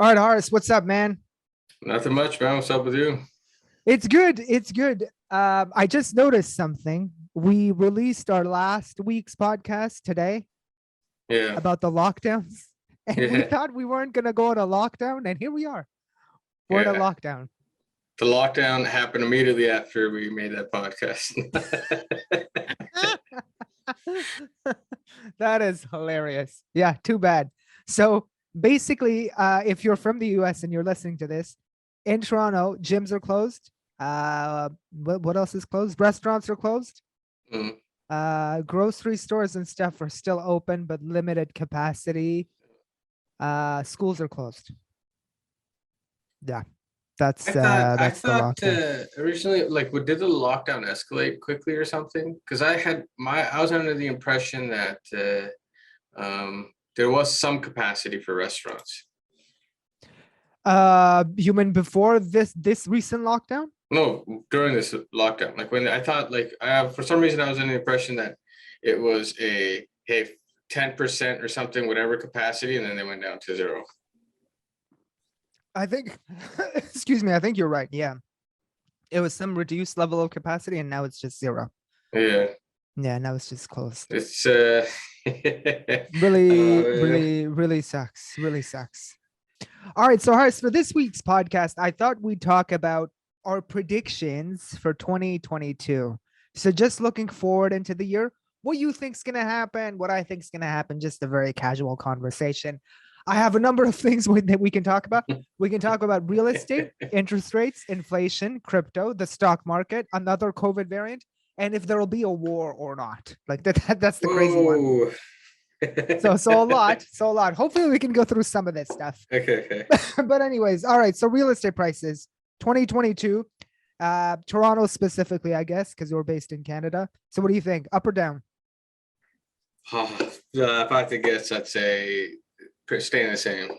All right, Horace, what's up, man? Nothing much, man. What's up with you? It's good. It's good. I just noticed something. We released our last week's podcast today Yeah, about the lockdowns, and we yeah, thought we weren't going to go on a lockdown, and here we are. We're in a yeah. lockdown. The lockdown happened immediately after we made that podcast. That is hilarious. Yeah, too bad. So basically, if you're from the US and you're listening to this, in Toronto, gyms are closed. What else is closed? Restaurants are closed. Mm. Grocery stores and stuff are still open, but limited capacity. Schools are closed. Yeah, I thought I that's the thought lockdown. originally, like, did the lockdown escalate quickly or something? Because I was under the impression that there was some capacity for restaurants. You mean before this recent lockdown? No, during this lockdown, like when I thought, like, for some reason I was under the impression that it was a hey 10% or something, whatever capacity, and then they went down to zero. I think, excuse me, I think you're right. Yeah, it was some reduced level of capacity, and now it's just zero. Yeah, Yeah, now it's just closed. it's Really, uh, really, really sucks. Really sucks. All right, so Harris, for this week's podcast, I thought we'd talk about our predictions for 2022. So just looking forward into the year, what you think's gonna happen, what I think's gonna happen, just a very casual conversation. I have a number of things that we can talk about. We can talk about real estate, interest rates, inflation, crypto, the stock market, another COVID variant, and if there will be a war or not. Like that's the crazy one. whoa. So a lot. Hopefully we can go through some of this stuff. Okay. But anyways, all right. So real estate prices, 2022, Toronto specifically, I guess, because we're based in Canada. So what do you think? Up or down? If I had to guess, I'd say staying the same.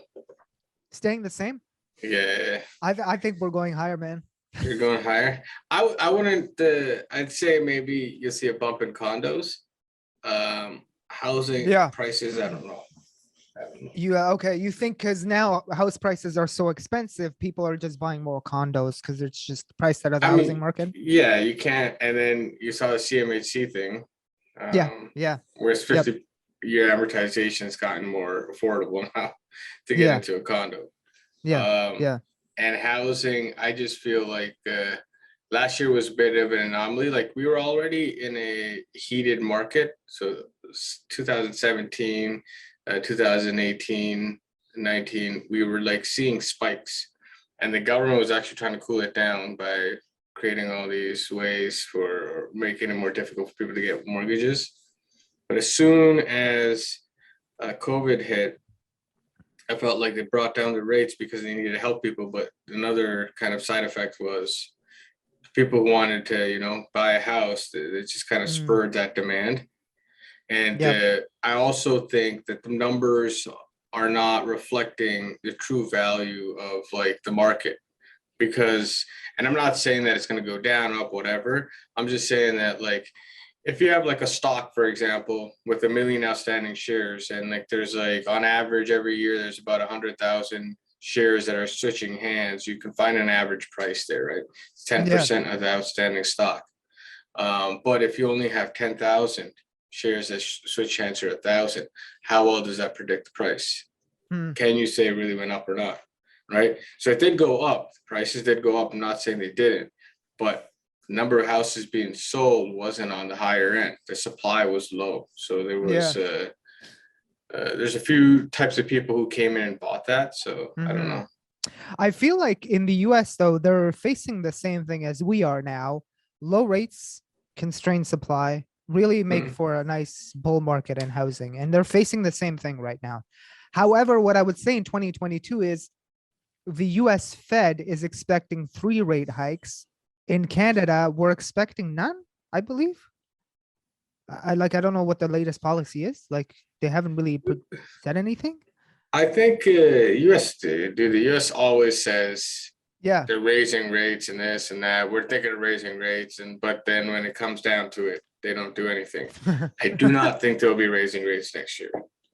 Staying the same? Yeah, I think we're going higher, man. you're going higher. I wouldn't. I'd say maybe you'll see a bump in condos. Housing Yeah. prices, I don't know. You okay? You think because now house prices are so expensive, people are just buying more condos because it's just priced out of the I housing mean, market. yeah, you can't. And then you saw the CMHC thing, Yeah, yeah, where it's yep, 50-year amortization has gotten more affordable now to get yeah, into a condo. yeah, Um, yeah, and housing, I just feel like last year was a bit of an anomaly. Like we were already in a heated market. So 2017, 2018, 19, we were like seeing spikes. And the government was actually trying to cool it down by creating all these ways for making it more difficult for people to get mortgages. But as soon as COVID hit, I felt like they brought down the rates because they needed to help people. But another kind of side effect was people who wanted to, buy a house. It just kind of mm, spurred that demand. And yep, I also think that the numbers are not reflecting the true value of like the market because, and I'm not saying that it's going to go down, up, whatever. I'm just saying that like if you have like a stock, for example, with 1 million outstanding shares, and like there's like on average every year there's about 100,000 shares that are switching hands, you can find an average price there, right? It's yeah, 10% of the outstanding stock. But if you only have 10,000 shares that switch hands to 1,000, how well does that predict the price? mm, Can you say it really went up or not? Right. So it did go up. Prices did go up. I'm not saying they didn't, but the number of houses being sold wasn't on the higher end. The supply was low. So yeah. there's a few types of people who came in and bought that. So I don't Hmm. know. I feel like in the US though, they're facing the same thing as we are now. Low rates, constrained supply, really make Mhm. for a nice bull market in housing. And they're facing the same thing right now. However, what I would say in 2022 is the US Fed is expecting 3 rate hikes. In Canada, we're expecting none, I believe. I don't know what the latest policy is. Like they haven't really said anything. I think US, dude, the US always says Yeah. they're raising rates and this and that. We're thinking of raising rates, and but then when it comes down to it, they don't do anything. I do not think they'll be raising rates next year.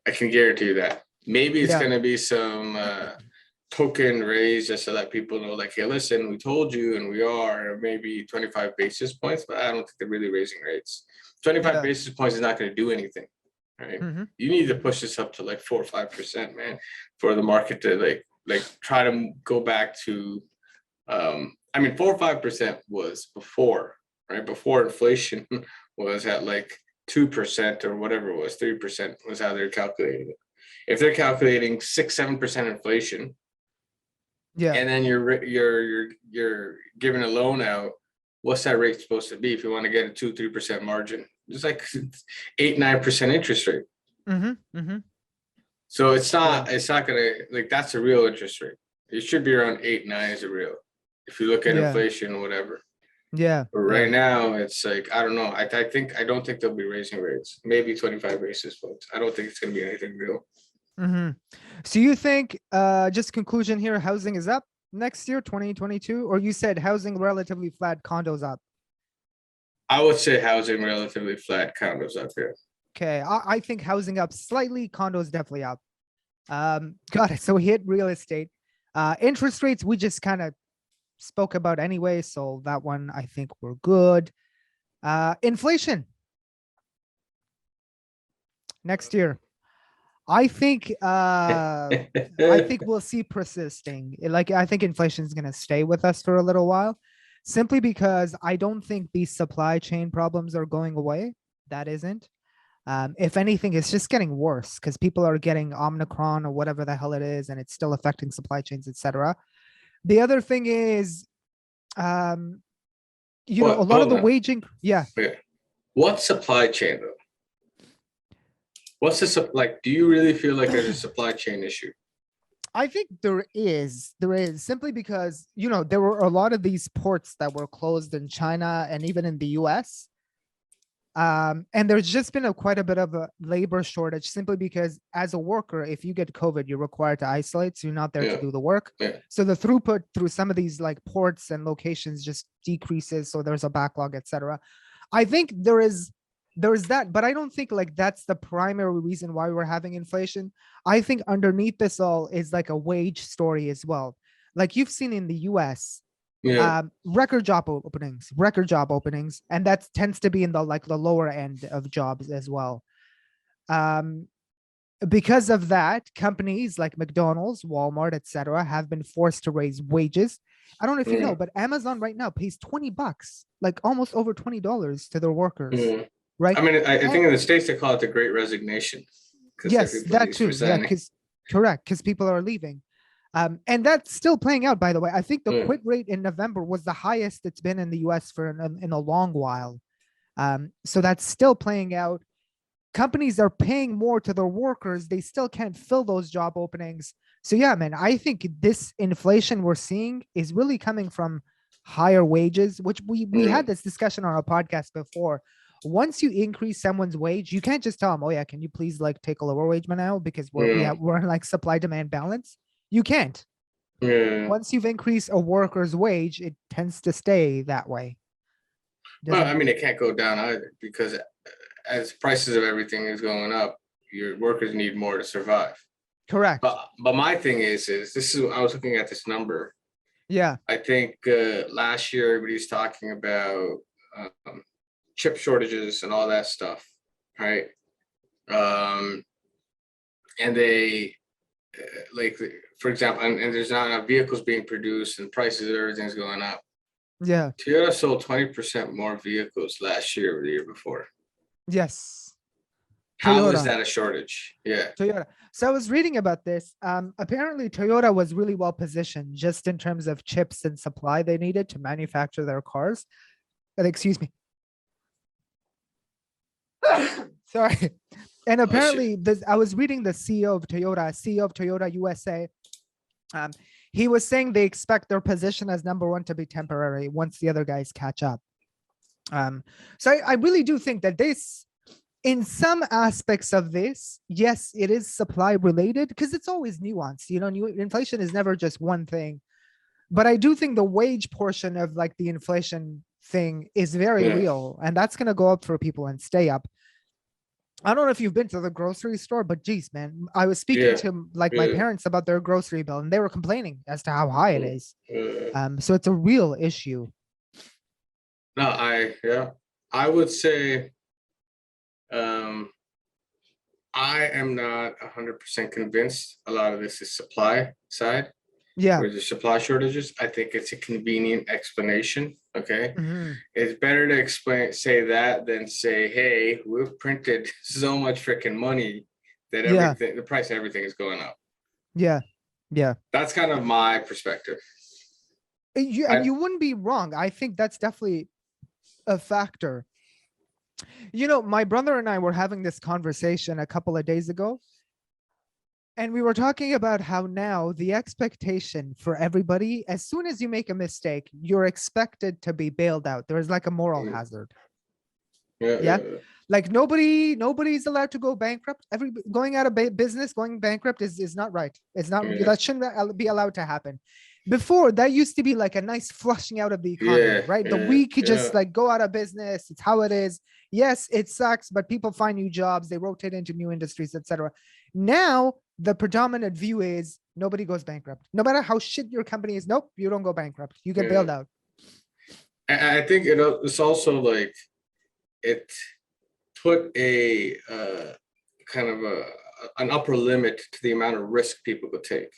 I can guarantee you that. Maybe it's Yeah. going to be some token raise just to let people know, like, hey, listen, we told you, and we are maybe 25 basis points, but I don't think they're really raising rates. 25 Yeah. basis points is not going to do anything, right? Hmm. You need to push this up to like 4 or 5%, man, for the market to like try to go back to. I mean, 4 or 5% was before, right? Before inflation was at like 2% or whatever it was, 3% was how they're calculating it. If they're calculating 6-7% inflation, Yeah. and then you're giving a loan out, what's that rate supposed to be if you want to get a 2-3% margin? It's like 8-9% interest rate. Hmm. Hmm. So it's not gonna, like, that's a real interest rate. It should be around 8-9 is a real, if you look at Yeah. inflation or whatever. Yeah. But right now it's like, I don't know. I don't think they'll be raising rates. Maybe 25 basis points. I don't think it's gonna be anything real. Hmm. So you think, just conclusion here, housing is up next year, 2022, or you said housing relatively flat, condos up? I would say housing relatively flat, condos up here. Okay, I think housing up slightly, condos definitely up. Got it. So we hit real estate. Interest rates, we just kind of spoke about anyway, so that one I think we're good. Inflation next year. I think we'll see persisting. Like, I think inflation is gonna stay with us for a little while, simply because I don't think these supply chain problems are going away. That isn't. If anything, it's just getting worse because people are getting Omicron or whatever the hell it is, and it's still affecting supply chains, etc. The other thing is, um, a What? lot of Hold the on. waging. Yeah, Okay. What supply chain though? What's the like? Do you really feel like there's a supply chain issue? I think there is. There is, simply because, there were a lot of these ports that were closed in China and even in the US. And there's just been quite a bit of a labor shortage, simply because as a worker, if you get COVID, you're required to isolate, so you're not there to Yeah. do the work. Yeah. So the throughput through some of these like ports and locations just decreases. So there's a backlog, etc. I think there is that, but I don't think like that's the primary reason why we're having inflation. I think underneath this all is like a wage story as well. Like you've seen in the US, Yeah. record job openings, and that tends to be in the lower end of jobs as well. Because of that, companies like McDonald's, Walmart, etc., have been forced to raise wages. I don't know if you know, but Amazon right now pays $20, like almost over $20 to their workers, Yeah. right? I mean, I think in the States they call it the Great Resignation. Yes, that Everybody's too. Yeah, resigning. correct, because people are leaving. And that's still playing out, by the way. I think the Yeah. quit rate in November was the highest it's been in the US for in a long while. So that's still playing out. Companies are paying more to their workers. They still can't fill those job openings. So yeah, man, I think this inflation we're seeing is really coming from higher wages, which we had this discussion on our podcast before. Once you increase someone's wage, you can't just tell them, "Oh yeah, can you please like take a lower wage now because we're in like supply demand balance." You can't. Yeah. Once you've increased a worker's wage, it tends to stay that way. Well, I mean, it can't go down either, because as prices of everything is going up, your workers need more to survive. Correct. But my thing is I was looking at this number. Yeah. I think last year everybody's talking about chip shortages and all that stuff, right? And they like, for example, and there's not enough vehicles being produced, and prices of everything's going up. Yeah. Toyota sold 20% more vehicles last year or the year before. Yes. How is Toyota. that a shortage? Yeah. Toyota. So I was reading about this. Apparently Toyota was really well positioned just in terms of chips and supply they needed to manufacture their cars. But excuse me. Sorry. And apparently I was reading the CEO of Toyota USA. He was saying they expect their position as number one to be temporary once the other guys catch up. So I really do think that this, in some aspects of this, yes, it is supply related because it's always nuanced. Inflation is never just one thing. But I do think the wage portion of like the inflation thing is very real, and that's going to go up for people and stay up. I don't know if you've been to the grocery store, but geez, man, I was speaking Yeah, to like my yeah. parents about their grocery bill, and they were complaining as to how high it Mm, is. uh, So it's a real issue. no, yeah, I would say um I am not 100% convinced a lot of this is supply side, Yeah. where there's supply shortages. I think it's a convenient explanation. Okay. Hmm. It's better to say that than say, hey, we've printed so much freaking money that Yeah. the price of everything is going up. Yeah. Yeah. That's kind of my perspective. And I you wouldn't be wrong. I think that's definitely a factor. You know, my brother and I were having this conversation a couple of days ago, and we were talking about how now the expectation for everybody, as soon as you make a mistake, you're expected to be bailed out. There is like a moral mm, hazard. yeah, Yeah. yeah, Like nobody's allowed to go bankrupt. Every going out of business, going bankrupt is not right. It's not yeah, that shouldn't be allowed to happen. Before that used to be like a nice flushing out of the economy, yeah, right? The yeah, weak could yeah, just like go out of business. It's how it is. Yes, it sucks, but people find new jobs. They rotate into new industries, etc. Now the predominant view is nobody goes bankrupt. No matter how shit your company is, nope, you don't go bankrupt. You get yeah. bailed out. I think it's also like it put a kind of an upper limit to the amount of risk people could take,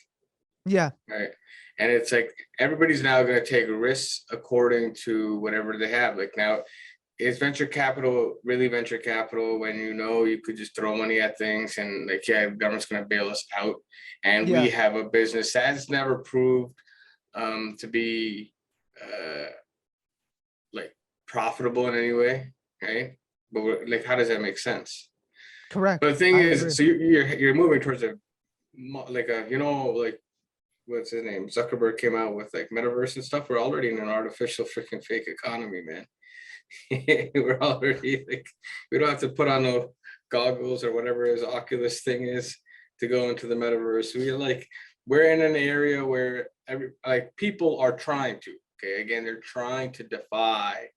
Yeah. right? And it's like everybody's now going to take risks according to whatever they have. Like now, is venture capital really venture capital when you know you could just throw money at things and like, yeah, the government's going to bail us out, and we Yeah. have a business that's never proved to be like profitable in any way, right? But like, how does that make sense? But the Correct. thing I is, agree. so you're moving towards a like a like what's his name? Zuckerberg came out with like metaverse and stuff. We're already in an artificial freaking fake economy, man. We're already like we don't have to put on no goggles or whatever his Oculus thing is to go into the metaverse. We're in an area where people are trying to. Okay, again, they're trying to defy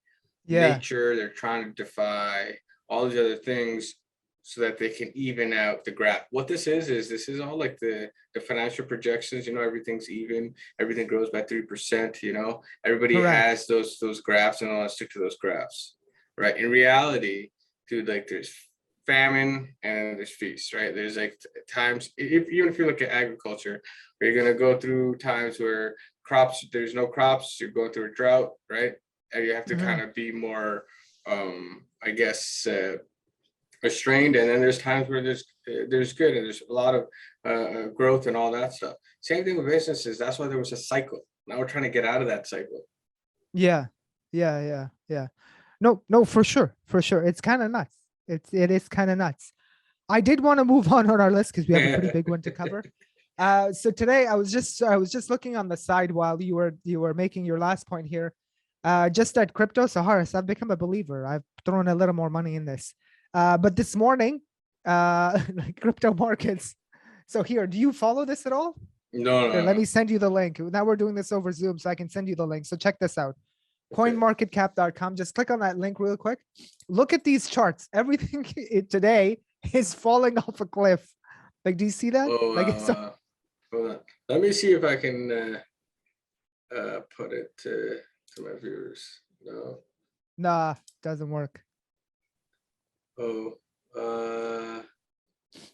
Yeah. nature. They're trying to defy all these other things so that they can even out the graph. What this is all like the financial projections. You know, everything's even. Everything grows by 3%. You know, everybody Correct. has those graphs and I want to stick to those graphs, right? In reality, dude, like there's famine and there's feast, right? There's like times even if you look at agriculture, where you're gonna go through times where there's no crops, you're going through a drought, right? And you have to Hmm. kind of be more I guess restrained, and then there's times where there's good and there's a lot of growth and all that stuff. Same thing with businesses. That's why there was a cycle. Now we're trying to get out of that cycle. Yeah. Yeah. Yeah. Yeah. No, no, for sure. For sure. It's kind of nuts. It is kind of nuts. I did want to move on our list because we have a pretty big one to cover. So today I was just looking on the side while you were making your last point here. Just at crypto Saharas, I've become a believer. I've thrown a little more money in this. But this morning, like crypto markets. So here, do you follow this at all? No, Here, no, let no. me send you the link. Now we're doing this over Zoom, so I can send you the link. So check this out. Okay. Coinmarketcap.com. Just click on that link real quick. Look at these charts. Everything today is falling off a cliff. Like, do you see that? Oh, Like, it's hold on. Let me see if I can put it to my viewers. No. nah, doesn't work. Oh,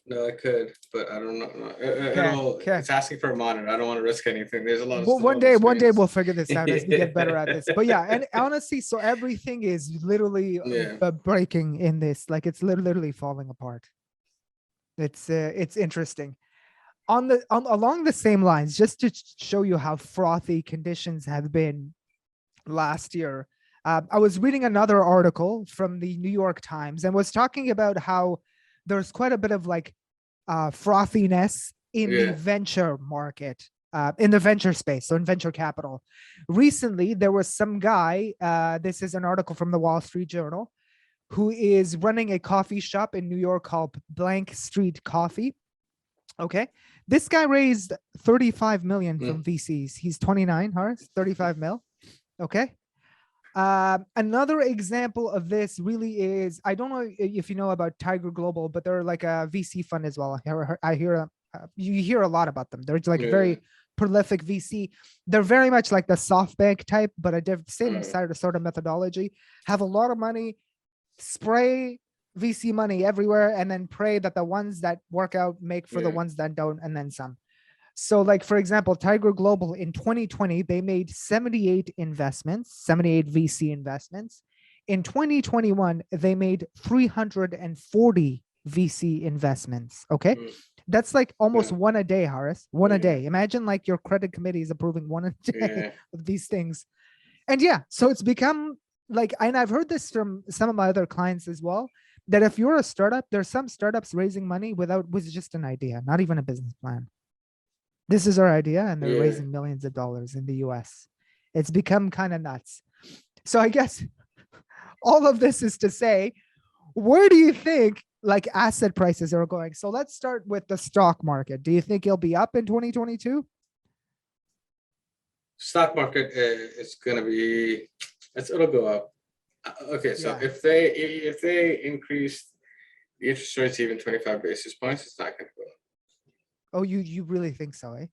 no, I could, but I don't know. No, Okay, okay. it's asking for a monitor. I don't want to risk anything. There's a lot of Well, stuff one on the day, one day screens. we'll figure this out as we get better at this. But yeah, and honestly, so everything is literally Yeah. breaking in this. Like, it's literally falling apart. It's interesting. Along the same lines, just to show you how frothy conditions have been last year. I was reading another article from the New York Times and was talking about how there's quite a bit of like frothiness in the Yeah. venture market, in the venture space, so in venture capital. Recently, there was some guy, this is an article from the Wall Street Journal, who is running a coffee shop in New York called Blank Street Coffee. Okay. This guy raised 35 million Mm. from VCs. He's 29, Horace, 35 mil. Okay. Another example of this really is, I don't know if you know about Tiger Global, but they're like a VC fund as well. I hear you hear a lot about them. They're like Yeah. very prolific VC. They're very much like the SoftBank type, but a same Mm, sort of methodology. Have a lot of money, spray VC money everywhere, and then pray that the ones that work out make for the yeah. ones that don't, and then some. So, like for example, Tiger Global in 2020, they made 78 investments, 78 VC investments. In 2021, they made 340 VC investments. Okay. Mm, That's like almost yeah. one a day, Harris. One a Yeah. day. Imagine like your credit committee is approving one a day Yeah. of these things. And yeah, so it's become like, and I've heard this from some of my other clients as well, that if you're a startup, there's some startups raising money with just an idea, not even a business plan. This is our idea, and they're Yeah. raising millions of dollars in the US. It's become kind of nuts. So I guess all of this is to say, where do you think like asset prices are going? So let's start with the stock market. Do you think it'll be up in 2022? Stock market is gonna be, it'll go up. Okay, so Yeah. if they increase the interest rates even 25 basis points, it's not gonna go up. Oh, you really think so, eh?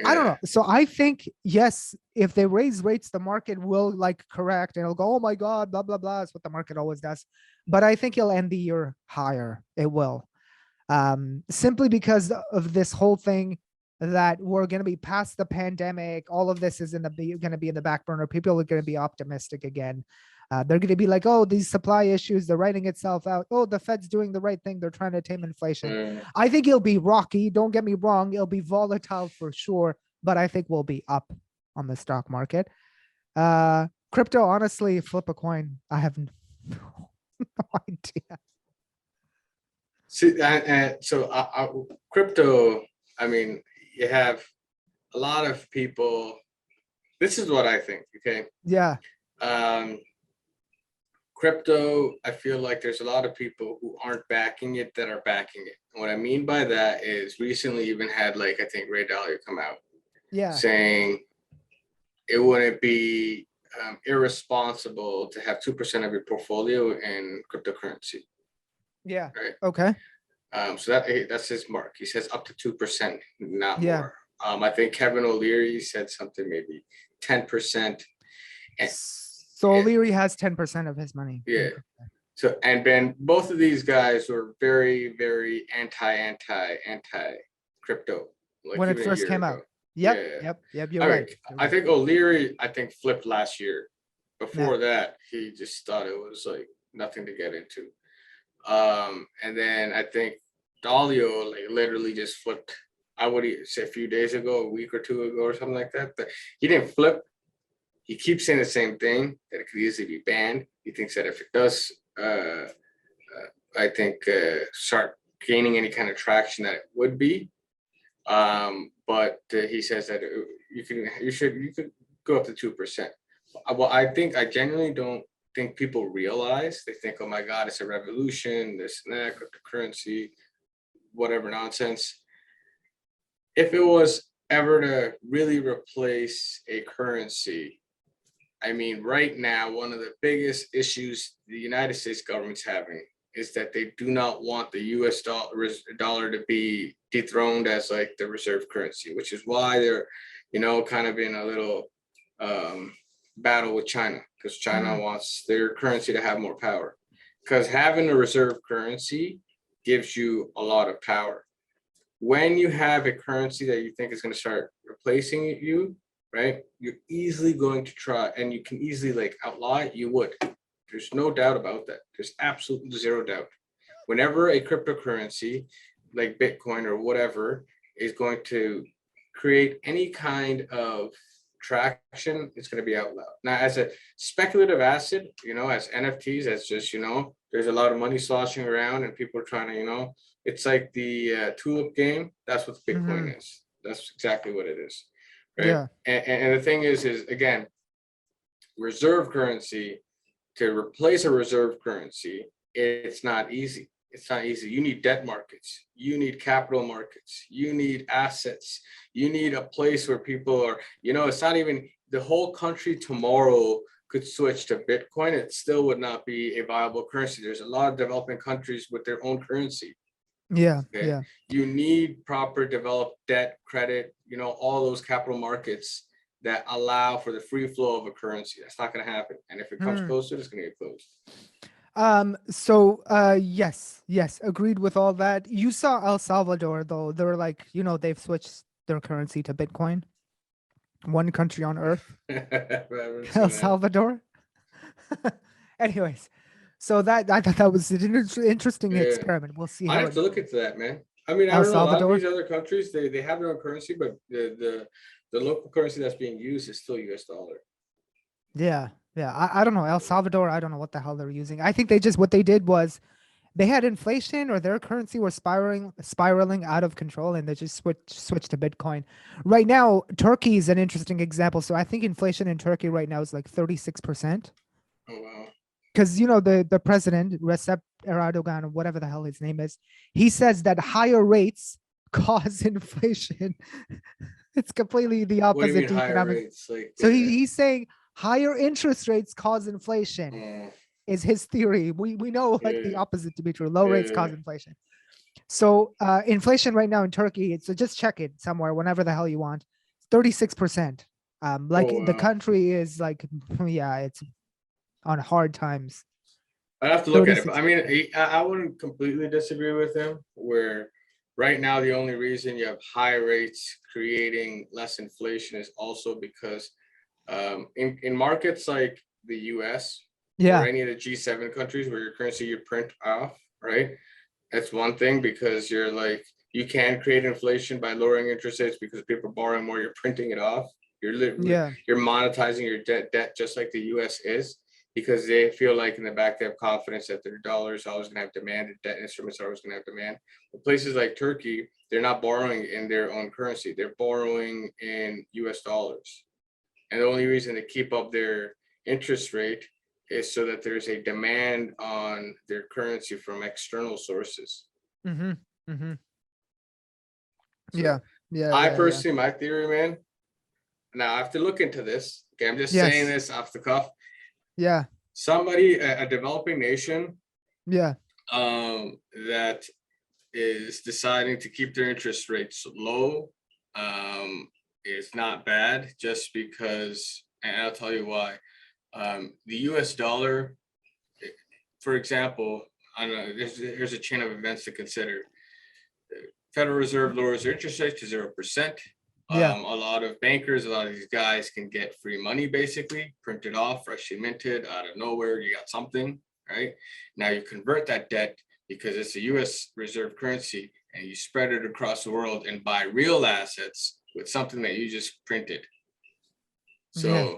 I don't Yeah. know. So I think yes, if they raise rates, the market will like correct and it'll go, oh my God, blah blah blah. It's what the market always does. But I think it'll end the year higher. It will. Simply because of this whole thing that we're going to be past the pandemic. All of this is going to be in the back burner. People are going to be optimistic again. They're going to be like, oh, these supply issues, they're writing itself out. Oh, the Fed's doing the right thing. They're trying to tame inflation. Mm. I think it'll be rocky. Don't get me wrong. It'll be volatile for sure, but I think we'll be up on the stock market. Crypto, honestly, flip a coin. I have no idea. See, crypto, I mean, you have a lot of people. This is what I think, okay? Yeah. Um, Crypto, I feel like there's a lot of people who aren't backing it that are backing it. And what I mean by that is recently even had like I think Ray Dalio come out Yeah. saying it wouldn't be irresponsible to have 2% of your portfolio in cryptocurrency, Yeah. right? Okay. So that's his mark. He says up to 2%, not Yeah. more. I think Kevin O'Leary said something maybe 10%. And, So O'Leary has 10% of his money. yeah. So and Ben, both of these guys were very, very anti crypto. Like When it even a first year came ago. out. Yep. Yeah. Yep. You're I mean, right. You're I right. think O'Leary, I think flipped last year. Yeah. Before that, he just thought it was like nothing to get into. And then I think Dalio like literally just flipped. I would say a few days ago, a week or two ago, or something like that. But he didn't flip. He keeps saying the same thing that it could easily be banned. He thinks that if it does, I think start gaining any kind of traction, that it would be. But he says that you could go up to 2%. Well, I genuinely don't think people realize. They think, oh my God, it's a revolution, this and that, cryptocurrency, whatever nonsense. If it was ever to really replace a currency, I mean, right now, one of the biggest issues the United States government's having is that they do not want the US dollar to be dethroned as like the reserve currency, which is why they're, kind of in a little battle with China, because China wants their currency to have more power. Because having a reserve currency gives you a lot of power. When you have a currency that you think is going to start replacing you, right? You're easily going to try, and you can easily like outlaw it. You would. There's no doubt about that. There's absolutely zero doubt. Whenever a cryptocurrency like Bitcoin or whatever is going to create any kind of traction, it's going to be outlawed. Now, as a speculative asset, as NFTs, as just, there's a lot of money sloshing around and people are trying to, it's like the tulip game. That's what Bitcoin is. That's exactly what it is. Right. Yeah. And the thing is again, reserve currency, to replace a reserve currency, it's not easy. It's not easy. You need debt markets. You need capital markets. You need assets. You need a place where people are, it's not even the whole country tomorrow could switch to Bitcoin, it still would not be a viable currency. There's a lot of developing countries with their own currency. Yeah. Okay. Yeah. You need proper developed debt, credit, all those capital markets that allow for the free flow of a currency. That's not going to happen. And if it comes Hmm. close to it, it's going to get closed. Yes, agreed with all that. You saw El Salvador though. They're like, they've switched their currency to Bitcoin. One country on earth, El Salvador. Anyways, so that I thought that was an interesting Yeah. experiment. We'll see I how have it to look goes. into that, man. I mean, I El don't know. A lot of Salvador. these other countries, they have their own currency, but the local currency that's being used is still US dollar. Yeah. I don't know. El Salvador, I don't know what the hell they're using. I think what they did was they had inflation or their currency was spiraling out of control and they just switched to Bitcoin. Right now, Turkey is an interesting example. So I think inflation in Turkey right now is like 36%. Oh wow. Because the president, Recep Erdogan, or whatever the hell his name is, he says that higher rates cause inflation. It's completely the What do you opposite mean to higher economic. rates? Like, So he's saying higher interest rates cause inflation is his theory. We know like the yeah, opposite to be true. Low rates cause yeah. inflation. So inflation right now in Turkey, so just check it somewhere whenever the hell you want. 36%. Like Oh the wow. country is like, yeah, it's on hard times. I have to look at it. But I 36%. mean, I wouldn't completely disagree with him. Where right now the only reason you have high rates creating less inflation is also because in markets like the US or Yeah. any of the G7 countries where your currency you print off, right? That's one thing because you're like you can create inflation by lowering interest rates because people are borrowing more. You're printing it off. You're Yeah. you're monetizing your debt just like the U.S. is because they feel like in the back they have confidence that their dollar is always going to have demand and debt instruments are always going to have demand. But places like Turkey, they're not borrowing in their own currency. They're borrowing in U.S. dollars, and the only reason to keep up their interest rate is so that there's a demand on their currency from external sources. Mm-hmm. Mm-hmm. So I Yeah. personally, my theory, man. Now I have to look into this. Okay, I'm just saying Yes. this off the cuff. Yeah. Somebody, a developing nation, Yeah. that is deciding to keep their interest rates low, is not bad. Just because, and I'll tell you why. The U.S. dollar, for example, I don't know. There's a chain of events to consider. Federal Reserve lowers their interest rate to 0%. Yeah. A lot of bankers, a lot of these guys can get free money basically, printed off, freshly minted out of nowhere. You got something, right? Now you convert that debt because it's a US reserve currency and you spread it across the world and buy real assets with something that you just printed. Yeah.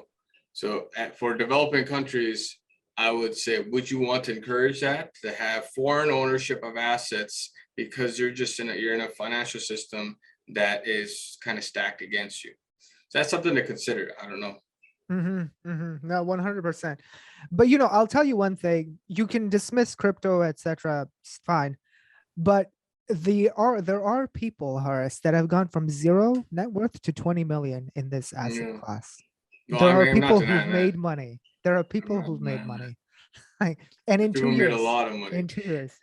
For developing countries, I would say, would you want to encourage that to have foreign ownership of assets because you're in a financial system that is kind of stacked against you? So that's something to consider. I don't know. Mm-hmm. Mm-hmm. No, 100%. But I'll tell you one thing. You can dismiss crypto, etc. It's fine. But there are people, Horace, that have gone from zero net worth to 20 million in this asset Yeah. class. Well, There I are mean, I'm not people who've denying that. made money. There are I'm people not who've made denying that. money. And in People two made a years, lot of money.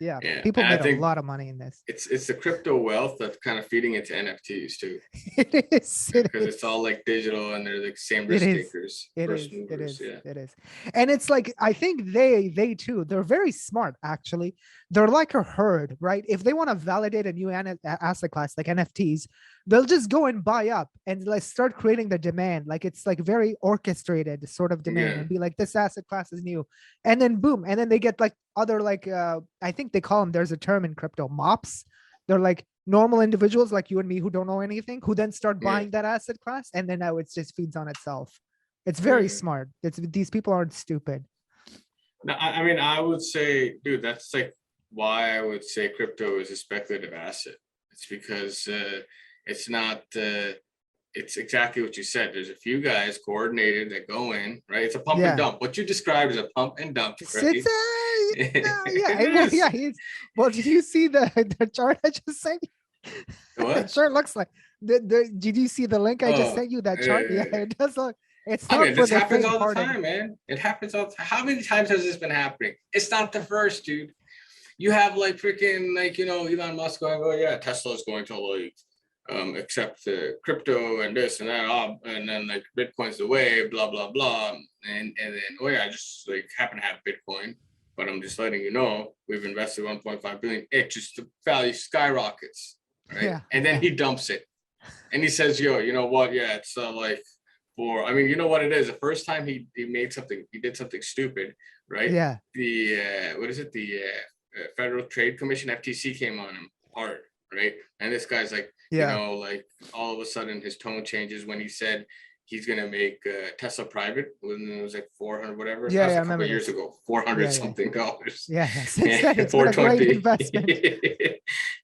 yeah, Yeah, people and I made a think lot of money in this. it's the crypto wealth that's kind of feeding into NFTs too, It is. It because it's is. all like digital and they're like same It risk is. takers, It first is. It movers. is. Yeah. It is. And it's like, I think they too, they're very smart actually. They're like a herd, right? If they want to validate a new asset class like NFTs, they'll just go and buy up and like start creating the demand. Like it's like very orchestrated sort of demand Yeah. and be like, this asset class is new. And then boom. And then they get like other like I think they call them, there's a term in crypto, mops. They're like normal individuals like you and me who don't know anything, who then start Yeah. buying that asset class, and then now it just feeds on itself. It's very Yeah. smart. These people aren't stupid. No, I mean, I would say, dude, that's like why I would say crypto is a speculative asset. It's because it's not. It's exactly what you said. There's a few guys coordinated that go in, right? It's a pump and Yeah. dump. What you described as a pump and dump, right? It's It well, is. yeah. Well, did you see the chart I just sent you? It What? sure looks like did you see the link I just Oh, sent you? That chart? Yeah, it does look. It's I not mean, for this the happens all the faint-hearted. time, man. It happens all the time. How many times has this been happening? It's not the first, dude. You have like freaking like Elon Musk going, oh yeah, Tesla's going to like accept the crypto and this and that, and then like Bitcoin's the way, blah blah blah, and then oh yeah, I just like happen to have Bitcoin, but I'm just letting you know we've invested 1.5 billion. It just the value skyrockets, right? Yeah. And then he dumps it, and he says, yo, you know what? Yeah, it's like for I mean, you know what it is. The first time he did something stupid, right? Yeah. The what is it? The Federal Trade Commission (FTC) came on him hard, right? And this guy's like, Yeah. like all of a sudden his tone changes when he said he's gonna make Tesla private when it was like 400 whatever. Yeah. That was Yeah. I a couple remember of years this. ague 400 Yeah. Yeah. something dollars. Yeah. Yeah. Since then, Yeah, it's been a great 420. investment.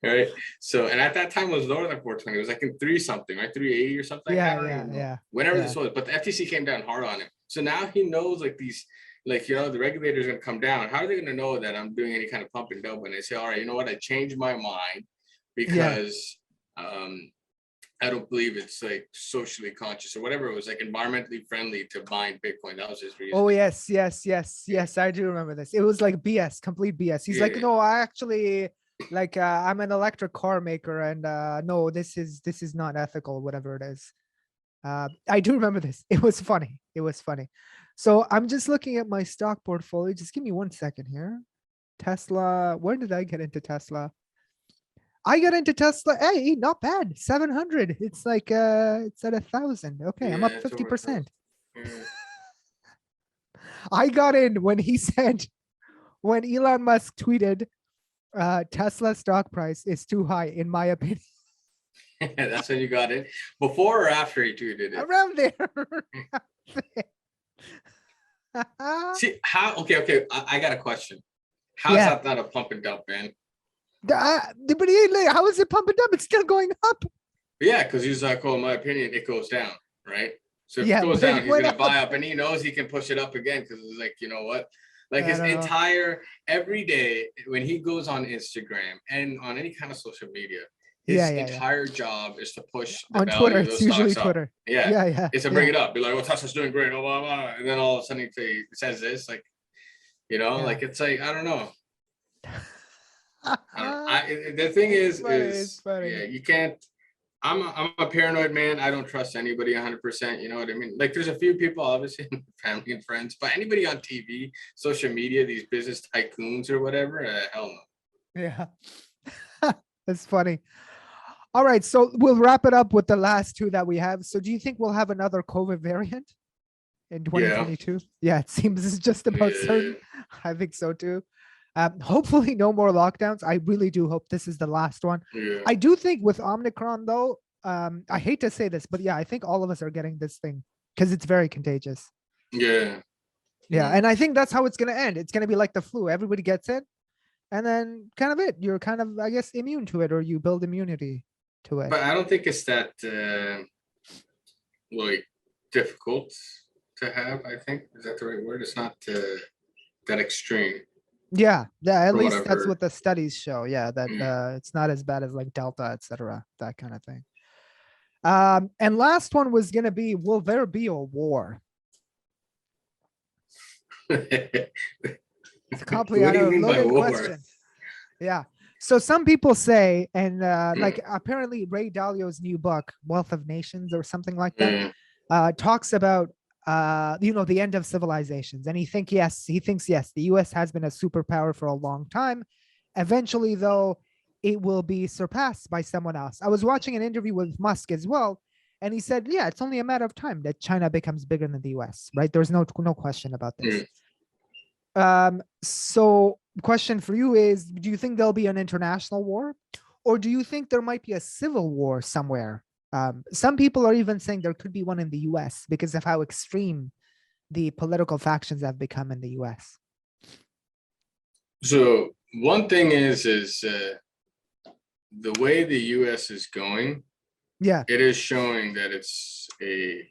Right. So, and at that time it was lower than 420. It was like in three something, right? 380 or something. I Yeah. don't Yeah. even know. Yeah. Whenever Yeah. this was, but the FTC came down hard on him. So now he knows like these, like, the regulator's gonna come down. How are they gonna know that I'm doing any kind of pump and dump when they say, all right, you know what, I changed my mind Yeah. because I don't believe it's like socially conscious or whatever. It was like environmentally friendly to mine Bitcoin. That was his reason. Oh yes, yes, yes, yes. I do remember this. It was like BS, complete BS. He's like, Yeah. no, I actually like I'm an electric car maker, and no, this is not ethical, whatever it is. I do remember this. It was funny. It was funny. So I'm just looking at my stock portfolio. Just give me 1 second here. Tesla. Where did I get into Tesla? I got into Tesla. Hey, not bad. 700. It's like it's at 1,000. Okay, I'm up Yeah, it's over 50%. Yeah. I got in when he said, when Elon Musk tweeted, Tesla stock price is too high, in my opinion. That's when you got it. Before or after he tweeted it? Around there. See how? Okay. I got a question. How's Yeah. that not a pump and dump, man? But how is it pumping up? It's still going up. Yeah, because he's like, oh, in my opinion, it goes down, right? So if Yeah, it goes but it down, he's went gonna up. buy up, and he knows he can push it up again because it's like, you know what? Like I his don't know. entire every day when he goes on Instagram and on any kind of social media, his Yeah. entire job is to push the On value Twitter, of it's those usually stocks up. Twitter. Yeah, Yeah. it's to bring it up, be like, "Oh, Tesla's doing great," blah, blah, blah. And then all of a sudden he says this, like, Yeah. like it's like I don't know. It's The thing is funny. yeah, you can't. I'm a paranoid man. I don't trust anybody 100%. You know what I mean? Like, there's a few people, obviously, family and friends, but anybody on TV, social media, these business tycoons or whatever, hell no. Yeah. That's funny. All right, so we'll wrap it up with the last two that we have. So do you think we'll have another COVID variant in 2022? Yeah, it seems it's just about certain. I think so too. Hopefully no more lockdowns. I really do hope this is the last one. Yeah. I do think with Omicron though, I hate to say this, but yeah, I think all of us are getting this thing because it's very contagious. Yeah. Yeah, and I think that's how it's going to end. It's going to be like the flu. Everybody gets it, and then kind of it. You're kind of, I guess, immune to it, or you build immunity to it. But I don't think it's that like difficult to have. I think is that the right word? It's not that extreme. Yeah, at From least what I've that's heard. what the studies show. Yeah, that it's not as bad as like Delta, etc. That kind of thing. And last one was going to be, will there be a war? It's a complicated, loaded question. Yeah. So some people say, and like apparently Ray Dalio's new book, Wealth of Nations or something like that, talks about the end of civilizations. And he thinks yes, the US has been a superpower for a long time. Eventually, though, it will be surpassed by someone else. I was watching an interview with Musk as well, and he said, yeah, it's only a matter of time that China becomes bigger than the US, right? There's no question about this. So question for you is, do you think there'll be an international war, or do you think there might be a civil war somewhere? Some people are even saying there could be one in the US because of how extreme the political factions have become in the US. So one thing is the way the US is going, yeah, it is showing that it's a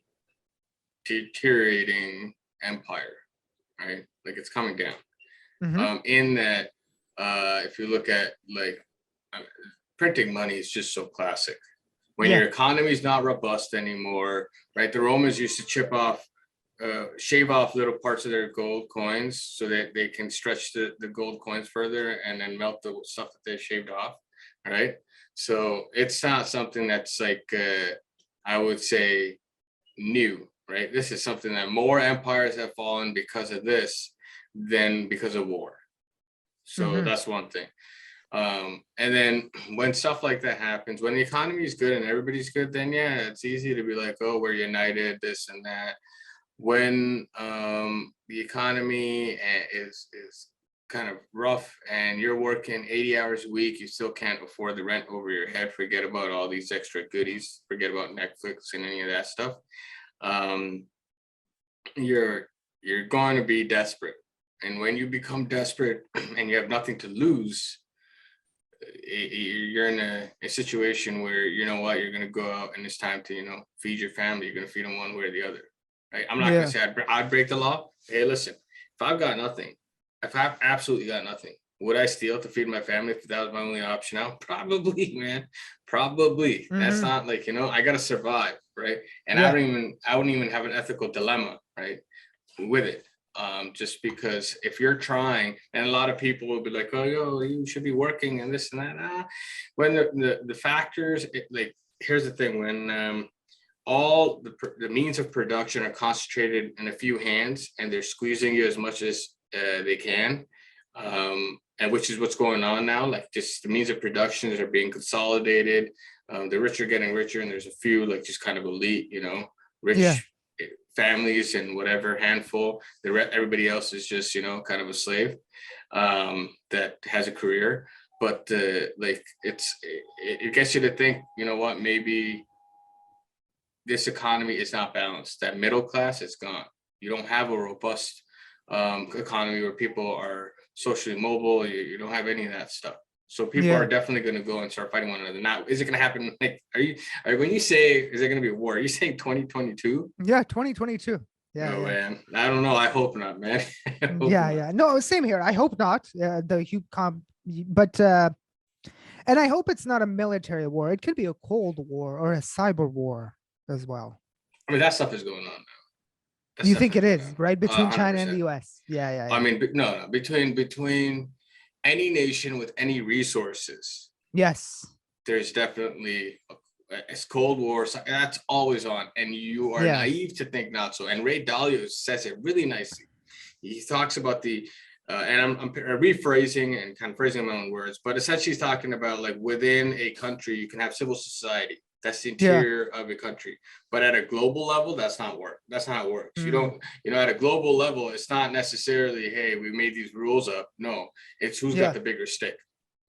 deteriorating empire, right? Like it's coming down. In that, if you look at like printing money is just so classic. When your economy is not robust anymore, right? The Romans used to chip off shave off little parts of their gold coins so that they can stretch the gold coins further and then melt the stuff that they shaved off. Right. So it's not something that's like, I would say, new, right? This is something that more empires have fallen because of this than because of war. So Hmm. that's one thing. And then when stuff like that happens, when the economy is good and everybody's good, then yeah, it's easy to be like, oh, we're united, this and that. When the economy is kind of rough and you're working 80 hours a week, you still can't afford the rent over your head. Forget about all these extra goodies. Forget about Netflix and any of that stuff. Um, you're going to be desperate. And when you become desperate and you have nothing to lose, you're in a situation where, you know what, you're going to go out and it's time to, feed your family. You're going to feed them one way or the other. Right? I'm not going to Yeah. say I'd break the law. Hey, listen, if I've got nothing, if I've absolutely got nothing, would I steal to feed my family if that was my only option out? Probably, man. Probably. That's Hmm. not like, I got to survive. Right. And Yeah. I wouldn't even have an ethical dilemma, right, with it. Just because if you're trying, and a lot of people will be like, oh, yo, you should be working and this and that. When the factors, like, here's the thing, when all the means of production are concentrated in a few hands and they're squeezing you as much as they can, and which is what's going on now, like just the means of production are being consolidated. The rich are getting richer and there's a few like just kind of elite, Yeah. rich families and whatever handful. Everybody else is just, kind of a slave that has a career. But like it gets you to think, you know what, maybe this economy is not balanced. That middle class is gone. You don't have a robust economy where people are socially mobile. You don't have any of that stuff. So people are Yeah. definitely going to go and start fighting one another. Now, is it going to happen? Like, when you say, is it going to be a war? Are you saying 2022? Yeah. 2022. Yeah. Oh Yeah. man, I don't know. I hope not, man. I hope Yeah. not. Yeah. No, same here. I hope not. But and I hope it's not a military war. It could be a cold war or a cyber war as well. I mean, that stuff is going on now. That You stuff think is it going is on. right between China and the 100%. US? Yeah. Yeah. I Yeah. mean, no. Between any nation with any resources, Yes. there's definitely it's Cold War. So that's always on, and you are Yeah. naive to think not so. And Ray Dalio says it really nicely. He talks about and I'm rephrasing and kind of phrasing my own words, but essentially he's talking about like within a country, you can have civil society. That's the Yeah. interior of a country. But at a global level, that's not work. That's not how it works. You Mm. don't, at a global level, it's not necessarily, hey, we made these rules up. No, it's who's got Yeah. the bigger stick,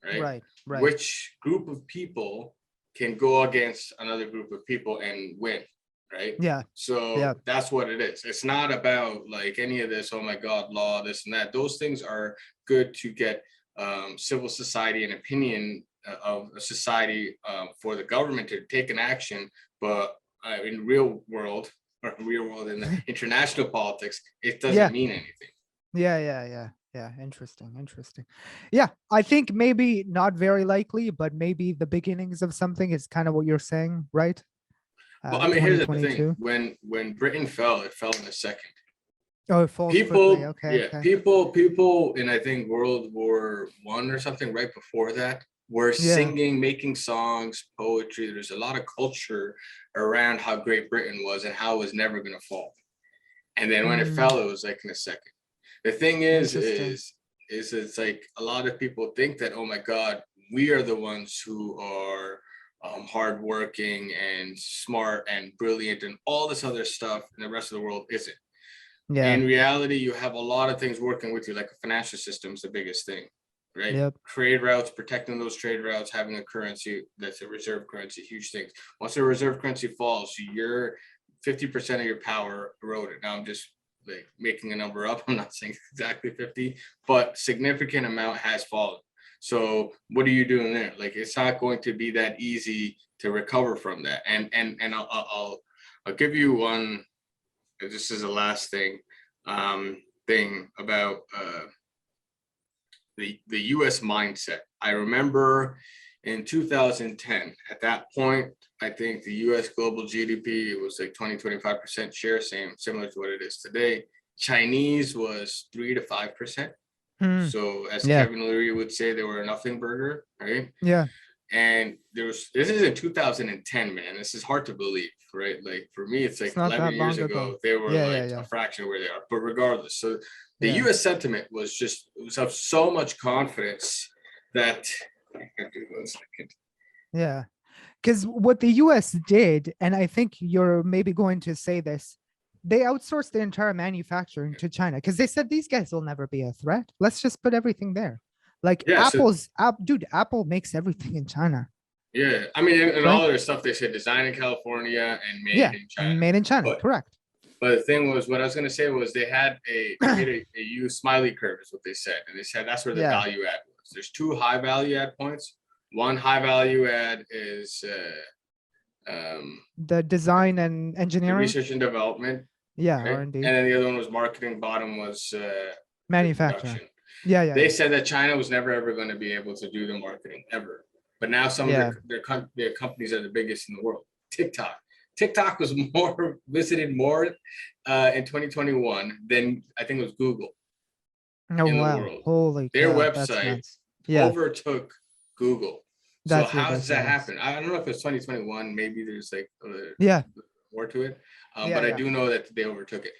right? Right. Right. Which group of people can go against another group of people and win, right? Yeah. Yeah. So that's what it is. It's not about like any of this, oh my God, law, this and that. Those things are good to get civil society and opinion of a society for the government to take an action. But in real world, or real world in the international politics, it doesn't Yeah. mean anything. Yeah. Yeah. Yeah. Yeah. Interesting. Interesting. Yeah. I think maybe not very likely, but maybe the beginnings of something is kind of what you're saying, right? Well, I mean, here's the thing: 2022. when Britain fell, it fell in a second. Oh, it falls quickly. People, Okay. yeah, Okay. people in I think World War I or something right before that were Yeah. singing, making songs, poetry. There's a lot of culture around how great Britain was and how it was never going to fall. And then when it Mm, fell, it was like in a second. The thing interesting. is it's like a lot of people think that, oh my God, we are the ones who are hardworking and smart and brilliant and all this other stuff, and the rest of the world isn't. Yeah. In reality, you have a lot of things working with you, like a financial system is the biggest thing, right? Yep. Trade routes, protecting those trade routes, having a currency that's a reserve currency, huge things. Once the reserve currency falls, you're 50% of your power eroded. Now I'm just like making a number up. I'm not saying exactly 50, but significant amount has fallen. So what are you doing there? Like it's not going to be that easy to recover from that. And I'll give you one. This is the last thing about the U.S. mindset. I remember in 2010. At that point, I think the US global GDP was like 20-25% share, similar to what it is today. Chinese was 3 to 5%. Hmm. So as Yeah. Kevin Leary would say, they were a nothing burger, right? Yeah. And this is in 2010, man. This is hard to believe, right? Like for me, it's It's like not 11 that years long ago, ago. they were Yeah. Yeah. like a Yeah. fraction of where they are. But regardless, so the Yeah. US sentiment was of so much confidence that I can't do 1 second. Yeah. Because what the US did, and I think you're maybe going to say this, they outsourced the entire manufacturing to China because they said these guys will never be a threat. Let's just put everything there. Like Yeah, so dude, Apple makes everything in China, yeah, I mean, and all right? of their stuff they said designed in California and made Yeah, in China. made in China, But correct. But the thing was, what I was going to say was they made a U smiley curve is what they said, and they said that's where the Yeah, value add was. There's two high value add points. One high value add is the design and the engineering. research and development, Yeah, right? R&D, And then the other one was marketing. Bottom was the manufacturing. production. Yeah, yeah, They yeah, said that China was never ever going to be able to do the marketing ever, but now some of yeah. their companies are the biggest in the world. TikTok was more visited more in 2021 than I think it was Google Oh in the wow, world. holy Their cow, that's website nuts. Yeah, overtook Google. So that's how does that ridiculous. happen? I don't know if it's 2021. Maybe there's like Yeah, more to it, yeah, but I yeah. do know that they overtook it.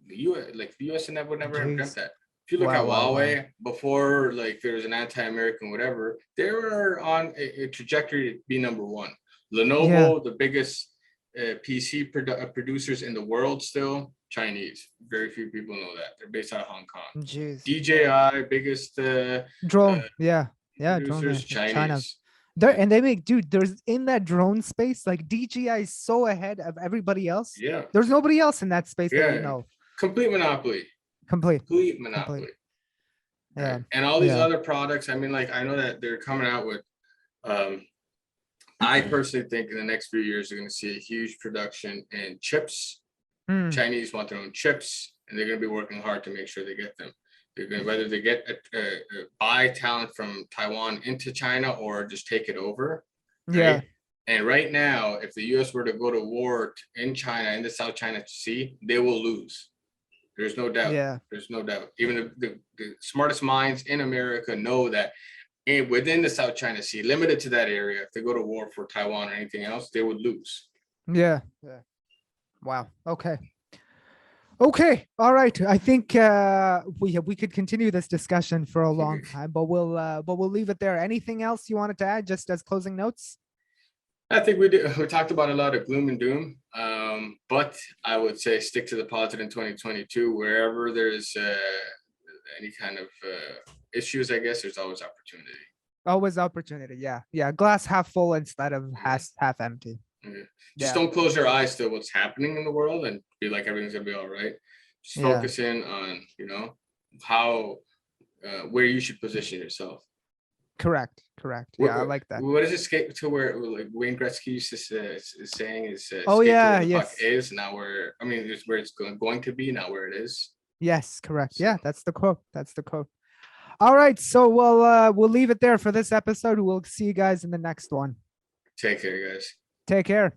The US and that would never have dreamt Jeez. that. If you look at Wow, wow, wow. Huawei before, like there was an anti-American whatever, they were on a trajectory to be number one. Yeah. Lenovo, the biggest PC producers in the world, still Chinese. Very few people know that. They're based out of Hong Kong. Jeez. DJI, biggest Drone. Yeah. Yeah. Drone producers, manufacturing. China. Chinese. There and they make, dude, there's in that drone space, like DJI is so ahead of everybody else. Yeah, There's nobody else in that space that we yeah. know. Complete monopoly. Complete. Complete Complete. monopoly. Yeah. Right? And all these Yeah. other products, I mean, like I know that they're coming out with I personally think in the next few years, you're going to see a huge production in chips. Hmm. Chinese want their own chips, and they're going to be working hard to make sure they get them. They're going to, whether they get buy talent from Taiwan into China or just take it over. Yeah. Right? And right now, if the U.S. were to go to war in China, in the South China Sea, they will lose. There's no doubt. Yeah. There's no doubt. Even the smartest minds in America know that within the South China Sea, limited to that area, if they go to war for Taiwan or anything else, they would lose. Yeah. Yeah. Wow. Okay. Okay. All right. I think we could continue this discussion for a long time, but we'll leave it there. Anything else you wanted to add, just as closing notes? I think we did. We talked about a lot of gloom and doom, but I would say stick to the positive in 2022. Wherever there's any kind of issues, I guess there's always opportunity. Always opportunity. Yeah. Yeah. Glass half full instead of half empty. Yeah. Just don't close your eyes to what's happening in the world and be like everything's gonna be all right. Just focus in on how where you should position yourself. Correct. Yeah, I like that. What is it skate to where like Wayne Gretzky used to is saying is oh yeah, the yes. puck is now where it's where it's going to be, not where it is. Yes, correct. So. Yeah, that's the quote. All right, so we'll leave it there for this episode. We'll see you guys in the next one. Take care, guys. Take care.